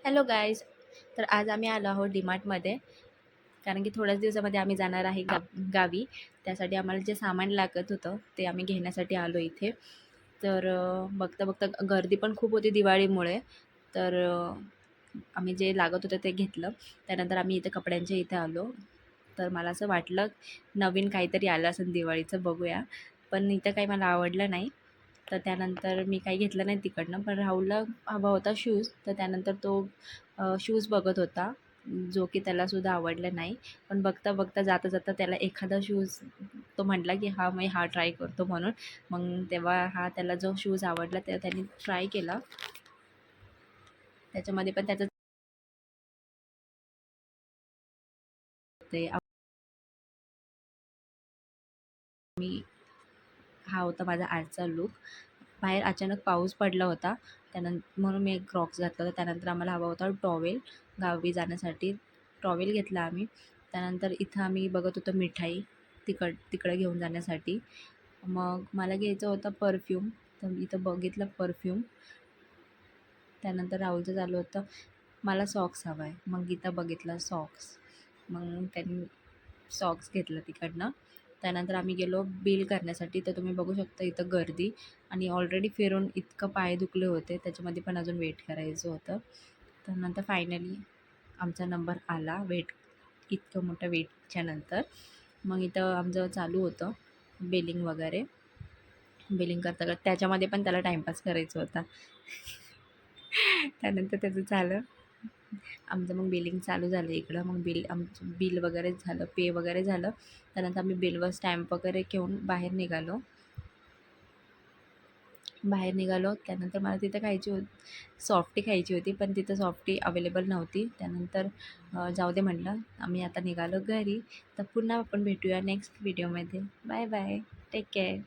Hello guys. तर आज आम्ही आलो आहोत डीमार्टमध्ये, कारण की थोड्याच दिवसामध्ये आम्ही जाणार आहे गावी. त्यासाठी आम्हाला जे सामान लागत होतं ते आम्ही घेण्यासाठी आलो इथे. तर बघता बघता गर्दी पण खूप होती दिवाळीमुळे. तर आम्ही जे लागत होतं ते घेतलं. त्यानंतर आम्ही इथे कपड्यांच्या इथे आलो. तर मला असं वाटलं नवीन काहीतरी आलं असेल दिवाळीचं, बघूया. पण इथं काही मला आवडलं नाही. तर त्यानंतर मी काही घेतलं नाही तिकडनं. पण राहुलला हवा होता शूज, तर त्यानंतर तो शूज बघत होता, जो की त्यालासुद्धा आवडला नाही. पण बघता बघता जाता जाता त्याला एखादा शूज तो म्हटला की मी हा ट्राय करतो म्हणून. मग तेव्हा त्याला जो शूज आवडला ते त्यांनी ट्राय केला. त्याच्यामध्ये पण त्याचं ते मी हा होता माझा आजचा लूक. बाहेर अचानक पाऊस पडला होता, म्हणून मी एक क्रॉक्स घातला होता. त्यानंतर आम्हाला हवा होता टॉवेल गावी जाण्यासाठी. टॉवेल घेतला आम्ही. त्यानंतर इथं आम्ही बघत होतो मिठाई तिकडं घेऊन जाण्यासाठी. मग मला घ्यायचं होतं परफ्यूम, तर इथं बघितलं परफ्यूम. त्यानंतर राहुलचं चालू होतं मला सॉक्स हवा आहे. मग इथं बघितलं सॉक्स. मग त्यांनी सॉक्स घेतलं तिकडनं. त्यानंतर आम्ही गेलो बिल करण्यासाठी. तर तुम्ही बघू शकता इथं गर्दी, आणि ऑलरेडी फिरून इतकं पाय दुखले होते, त्याच्यामध्ये पण अजून वेट करायचं होतं. त्यानंतर फायनली आमचा नंबर आला इतकं मोठ्या वेटच्या नंतर. मग इथं आमचं चालू होतं बिलिंग वगैरे. बिलिंग करता करता त्याच्यामध्ये पण त्याला टाईमपास करायचा होता. त्यानंतर त्याचं झालं. आमचं मग बिलिंग चालू झालं इकडं. मग आमचं बिल वगैरे झालं, पे वगैरे झालं. त्यानंतर आम्ही बिलवर स्टॅम्प वगैरे घेऊन बाहेर निघालो. त्यानंतर मला तिथं सॉफ्टी खायची होती, पण तिथं सॉफ्टी अवेलेबल नव्हती. त्यानंतर जाऊ दे म्हटलं, आम्ही आता निघालो घरी. तर पुन्हा आपण भेटूया नेक्स्ट व्हिडिओमध्ये. Bye bye, take care.